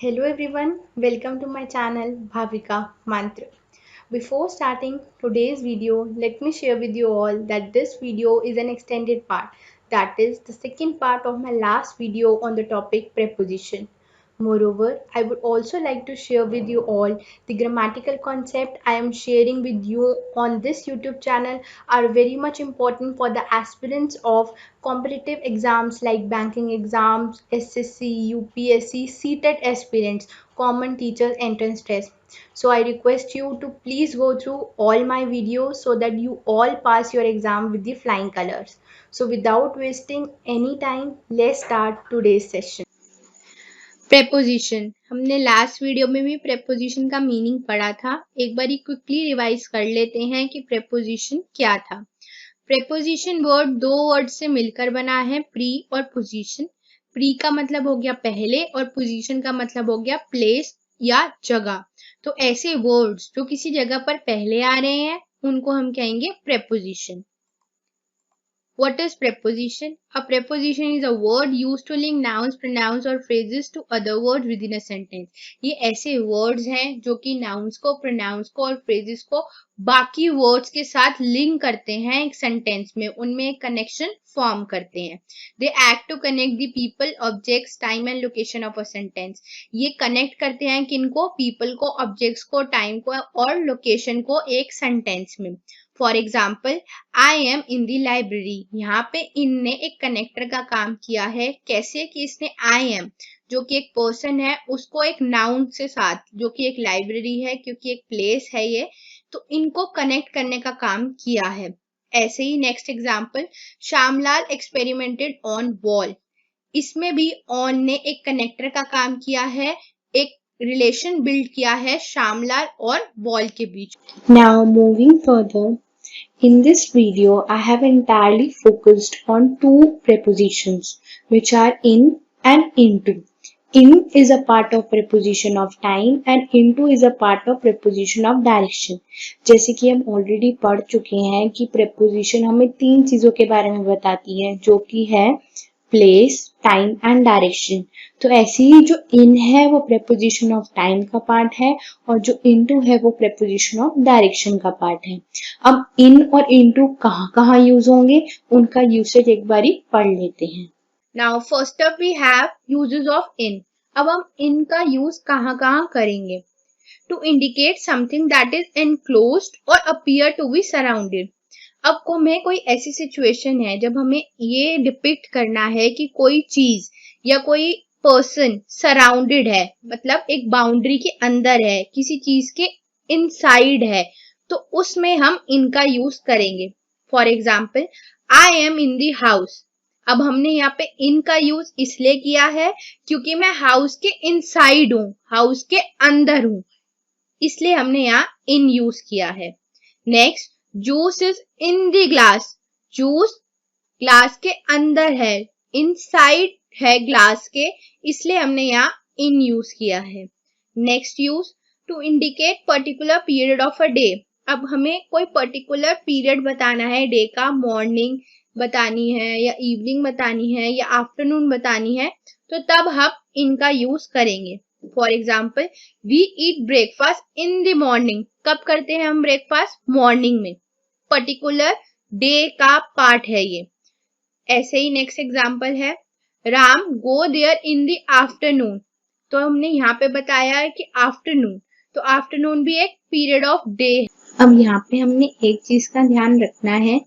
Hello everyone, welcome to my channel Bhavika Mantra. Before starting today's video, let me share with you all that this video is an extended part. That is the second part of my last video on the topic preposition. Moreover, I would also like to share with you all the grammatical concept I am sharing with you on this YouTube channel are very much important for the aspirants of competitive exams like banking exams, SSC, UPSC, CTET aspirants, common teachers entrance test. So I request you to please go through all my videos so that you all pass your exam with the flying colors. So without wasting any time, let's start today's session. Preposition हमने last video में भी preposition का meaning पढ़ा था। एक बार quickly revise कर लेते हैं कि प्रेपोजिशन क्या था। प्रेपोजिशन वर्ड दो वर्ड से मिलकर बना है, प्री और पोजीशन। प्री का मतलब हो गया पहले और पोजीशन का मतलब हो गया प्लेस या जगह। तो ऐसे वर्ड्स जो किसी जगह पर पहले आ रहे हैं उनको हम कहेंगे preposition. What is preposition? A preposition is a word used to link nouns, pronouns or phrases to other words within a sentence. ये ऐसे words हैं जो कि nouns को, pronouns को और phrases को बाकी words के साथ link करते हैं एक sentence में, उनमें एक connection form करते हैं. They act to connect the people, objects, time and location of a sentence. ये connect करते हैं किनको? People को, objects को, time को और location को एक sentence में. For example I am in the library, यहाँ पे इन ने एक कनेक्टर का काम किया है। कैसे कि इसने आई एम जो कि एक पर्सन है उसको एक नाउन से साथ, जो कि एक लाइब्रेरी है क्योंकि एक प्लेस है ये, तो इनको कनेक्ट करने का काम किया है। ऐसे ही next example Shyamlal experimented on wall, इसमें भी ऑन ने एक कनेक्टर का काम किया है, एक रिलेशन बिल्ड किया है श्यामलाल और वॉल के बीच। Now moving further, in this video, I have entirely focused on two prepositions which are in and into. In is a part of preposition of time and into is a part of preposition of direction. जैसे कि हम already पढ़ चुके हैं कि preposition हमें तीन चीजों के बारे में बताती है जो कि है place, time and direction. तो ऐसे ही जो in है वो preposition of time का पार्ट है और जो into है वो preposition of direction का पार्ट है। अब in और into कहाँ यूज होंगे उनका यूसेज एक बारी पढ़ लेते हैं। Now first up we have uses of in. अब हम in का यूज कहाँ करेंगे? To indicate something that is enclosed or appear to be surrounded. अब को में कोई ऐसी सिचुएशन है जब हमें ये डिपिक्ट करना है कि कोई चीज या कोई पर्सन सराउंडेड है, मतलब एक बाउंड्री के अंदर है, किसी चीज के इनसाइड है, तो उसमें हम इनका यूज करेंगे। For example I am in the house. अब हमने यहाँ पे इन का यूज इसलिए किया है क्योंकि मैं हाउस के इनसाइड हूँ, हाउस के अंदर हूँ, इसलिए हमने यहाँ इन यूज किया है। Next, juice is in the glass, juice glass के अंदर है, इनसाइड है ग्लास के, इसलिए हमने यहाँ इन यूज किया है। Next use, to indicate particular period of a day. अब हमें कोई पर्टिकुलर पीरियड बताना है डे का, मॉर्निंग बतानी है या इवनिंग बतानी है या आफ्टरनून बतानी है, तो तब हम इनका यूज करेंगे। For example we eat breakfast in the morning. कब करते हैं हम ब्रेकफास्ट? मॉर्निंग में, पर्टिकुलर डे का पार्ट है ये। ऐसे ही नेक्स्ट एग्जाम्पल है Ram go there in the afternoon, तो हमने यहाँ पे बताया है कि आफ्टरनून, तो आफ्टरनून भी एक पीरियड ऑफ डे है। अब यहाँ पे हमने एक चीज का ध्यान रखना है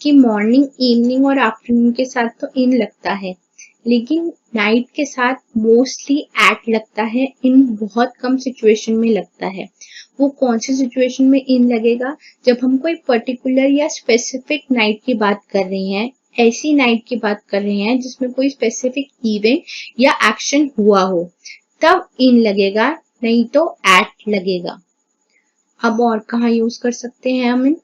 कि मॉर्निंग, इवनिंग और आफ्टरनून के साथ तो इन लगता है, लेकिन नाइट के साथ मोस्टली एट लगता है, इन बहुत कम सिचुएशन में लगता है। वो कौन सी सिचुएशन में इन लगेगा? जब हम कोई पर्टिकुलर या स्पेसिफिक नाइट की बात कर रहे हैं, ऐसी नाइट की बात कर रहे हैं जिसमें कोई स्पेसिफिक इवेंट या एक्शन हुआ हो, तब इन लगेगा, नहीं तो एट लगेगा। अब और कहाँ यूज कर सकते हैं हम in?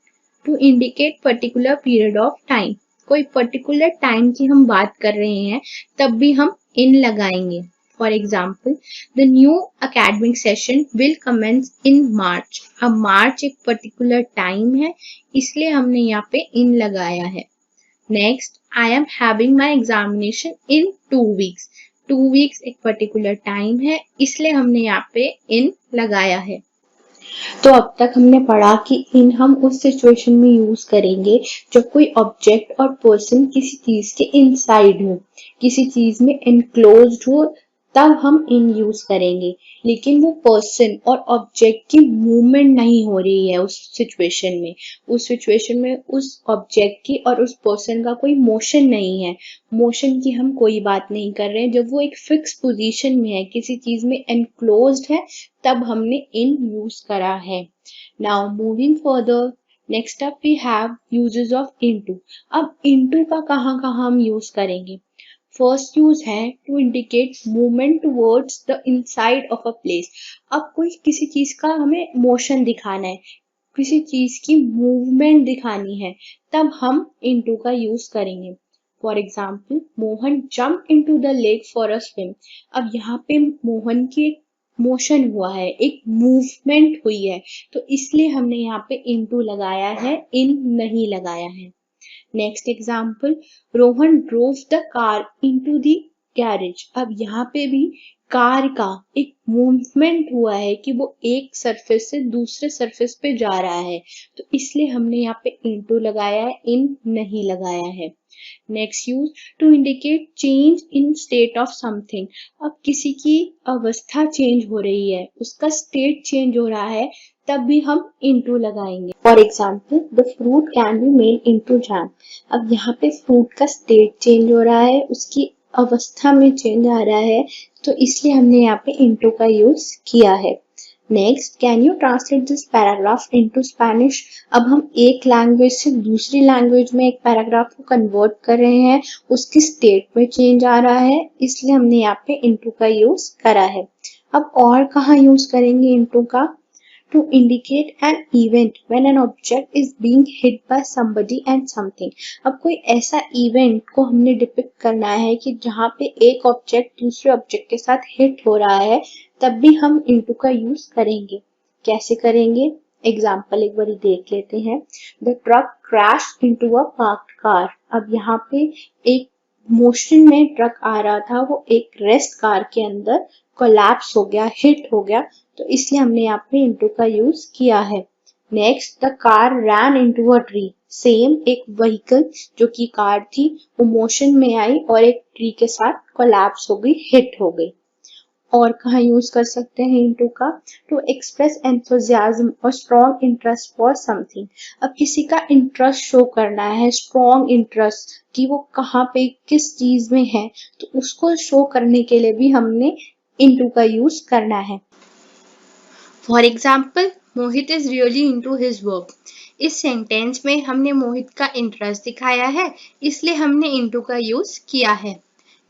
To indicate particular period of time, कोई पर्टिकुलर टाइम की हम बात कर रहे हैं तब भी हम इन लगाएंगे। For example the new academic session will commence in March. अब मार्च एक पर्टिकुलर टाइम है, इसलिए हमने यहाँ पे इन लगाया है। Next, I am having my examination in 2 weeks। 2 weeks एक पर्टिकुलर टाइम है, इसलिए हमने यहाँ पे इन लगाया है। तो अब तक हमने पढ़ा कि इन हम उस सिचुएशन में यूज करेंगे जब कोई ऑब्जेक्ट और पर्सन किसी चीज के इनसाइड हो, किसी चीज में एनक्लोज्ड हो, तब हम इन यूज करेंगे। लेकिन वो पर्सन और ऑब्जेक्ट की मूवमेंट नहीं हो रही है उस सिचुएशन में, उस ऑब्जेक्ट की और उस पर्सन का कोई मोशन नहीं है। मोशन की हम कोई बात नहीं कर रहे हैं। जब वो एक फिक्स पोजीशन में है, किसी चीज में एनक्लोज्ड है, तब हमने इन यूज करा है। Now moving further, next up we have uses of into. अब इनटू का कहाँ कहाँ हम यूज करेंगे? फर्स्ट यूज है to indicate movement towards the inside of a place. अब कोई किसी चीज का हमें मोशन दिखाना है, किसी चीज की मूवमेंट दिखानी है, तब हम इनटू का यूज करेंगे। For example, Mohan jump into the lake for a swim. अब यहाँ पे मोहन की एक मोशन हुआ है, एक मूवमेंट हुई है, तो इसलिए हमने यहाँ पे इनटू लगाया है, इन नहीं लगाया है। Next example, Rohan drove the car into the garage. अब यहाँ पे भी कार का एक मूवमेंट हुआ है कि वो एक सरफेस से दूसरे सरफेस पे जा रहा है, तो इसलिए हमने यहाँ पे इनटू लगाया है, इन नहीं लगाया है। Next use, to indicate change in state of something. अब किसी की अवस्था चेंज हो रही है, उसका स्टेट चेंज हो रहा है, तब भी हम इनटू लगाएंगे। For example, the fruit can be made into jam. अब यहाँ पे फ्रूट का स्टेट चेंज हो रहा है, उसकी अवस्था में चेंज आ रहा है, तो इसलिए हमने यहाँ पे इनटू का यूज किया है। Next, can you translate this paragraph into Spanish. अब हम एक लैंग्वेज से दूसरी लैंग्वेज में एक पैराग्राफ को कन्वर्ट कर रहे हैं, उसकी स्टेट में चेंज आ रहा है, इसलिए हमने यहाँ पे इनटू का यूज करा है। अब और कहाँ यूज करेंगे इनटू का? To indicate an event when an object is being hit by somebody and something। अब कोई ऐसा इवेंट को हमने डिपिक्ट करना है कि जहाँ पे एक ऑब्जेक्ट दूसरे ऑब्जेक्ट के साथ हिट हो रहा है, तब भी हम इनटू का यूज करेंगे। कैसे करेंगे? एग्जाम्पल एक बार देख लेते हैं। The truck crash into a parked car. अब यहाँ पे एक मोशन में ट्रक आ रहा था, वो एक रेस्ट कार के अंदर कोलैप्स हो गया, हिट हो गया, तो इसलिए हमने यहाँ पे इनटू का यूज किया है। Next, the car ran into a tree. Same एक व्हीकल जो कि कार थी, वो मोशन में आई और एक ट्री के साथ कोलैप्स हो गई, हिट हो गई। और कहाँ यूज कर सकते हैं इनटू का? टू एक्सप्रेस एंथुजियाज्म और स्ट्रॉन्ग इंटरेस्ट फॉर समथिंग। अब किसी का इंटरेस्ट शो करना है, स्ट्रॉन्ग इंटरेस्ट कि वो कहाँ पे किस चीज में है, तो उसको शो करने के लिए भी हमने इनटू का यूज करना है। For example, Mohit is really into his work. इस सेंटेंस में हमने मोहित का इंटरेस्ट दिखाया है, इसलिए हमने इनटू का यूज किया है।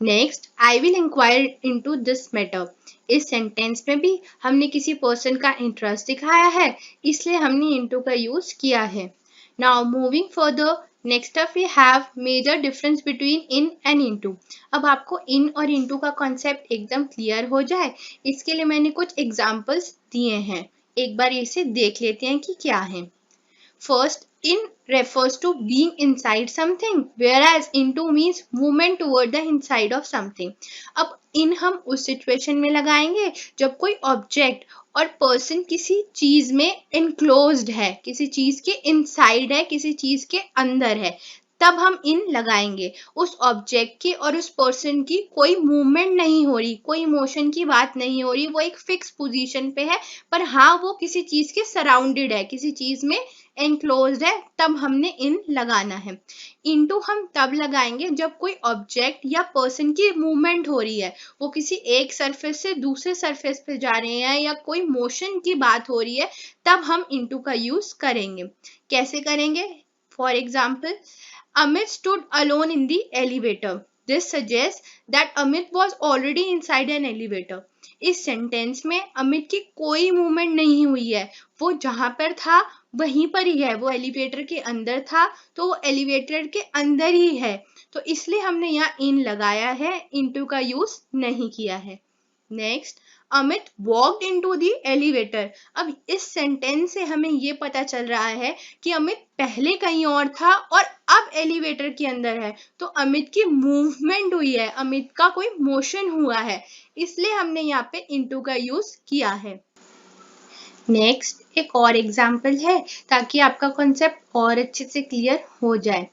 Next, I will inquire into this matter. इस सेंटेंस में भी हमने किसी पर्सन का इंटरेस्ट दिखाया है, इसलिए हमने इनटू का यूज किया है। Now moving further, next up we have major difference between in and into. अब आपको इन और इनटू का कॉन्सेप्ट एकदम क्लियर हो जाए, इसके लिए मैंने कुछ एग्जांपल्स दिए हैं। एक बार इसे देख लेते हैं कि क्या है। First, in refers to being inside something, whereas into means movement toward the inside of something. अब in हम उस सिचुएशन में लगाएंगे जब कोई ऑब्जेक्ट और पर्सन किसी चीज में enclosed है, किसी चीज के इनसाइड है, किसी चीज के अंदर है, तब हम इन लगाएंगे। उस ऑब्जेक्ट की और उस पर्सन की कोई मूवमेंट नहीं हो रही, कोई मोशन की बात नहीं हो रही, वो एक फिक्स पोजीशन पे है, पर हाँ वो किसी चीज के सराउंडेड है, किसी चीज में एनक्लोज्ड है, तब हमने इन लगाना है। इनटू हम तब लगाएंगे जब कोई ऑब्जेक्ट या पर्सन की मूवमेंट हो रही है, वो किसी एक सरफेस से दूसरे सरफेस पे जा रहे हैं या कोई मोशन की बात हो रही है, तब हम इनटू का यूज करेंगे। कैसे करेंगे? For example, Amit stood alone in the elevator. This suggests that Amit was already inside an elevator. इस सेंटेंस में अमित की कोई मूवमेंट नहीं हुई है, वो जहां पर था वहीं पर ही है, वो एलिवेटर के अंदर था तो वो एलिवेटर के अंदर ही है, तो इसलिए हमने यहाँ इन लगाया है, इनटू का यूज नहीं किया है। Next, Amit walked into the elevator. अब इस सेंटेंस से हमें ये पता चल रहा है कि अमित पहले कहीं और था और अब एलिवेटर के अंदर है तो अमित की मूवमेंट हुई है, अमित का कोई मोशन हुआ है, इसलिए हमने यहाँ पे इनटू का यूज किया है। नेक्स्ट एक और एग्जाम्पल है ताकि आपका कॉन्सेप्ट और अच्छे से क्लियर हो जाए।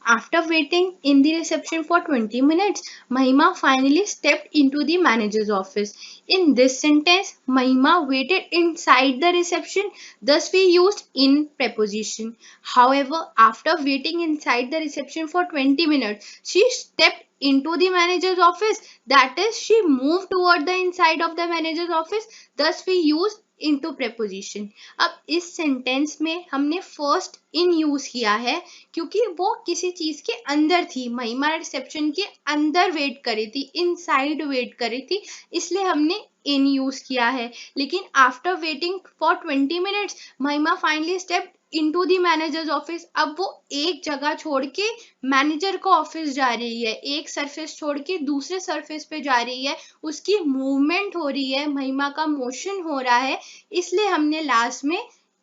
After waiting in the reception for 20 minutes, Mahima finally stepped into the manager's office. In this sentence, Mahima waited inside the reception, thus we used in preposition. However, after waiting inside the reception for 20 minutes, she stepped into the manager's office. That is, she moved toward the inside of the manager's office, thus we used into preposition. अब इस sentence में हमने first in use किया है क्योंकि वो किसी चीज के अंदर थी, महिमा रिसेप्शन के अंदर वेट करी थी, इनसाइड वेट करी थी, इसलिए हमने इन यूज किया है। लेकिन आफ्टर वेटिंग फॉर 20 मिनट्स महिमा finally step into the managers office, अब वो एक जगह छोड़ के मैनेजर का ऑफिस जा रही है, एक सरफेस छोड़ के दूसरे सरफेस पे जा रही है, उसकी मूवमेंट हो रही है, महिमा का मोशन हो रहा है, इसलिए हमने लास्ट में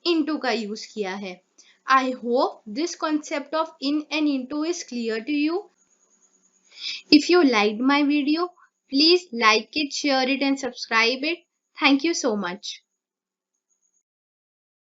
इनटू का यूज किया है। I hope this concept of in and into is clear to you. If you liked my video, please like it, share it and subscribe it. Thank you so much.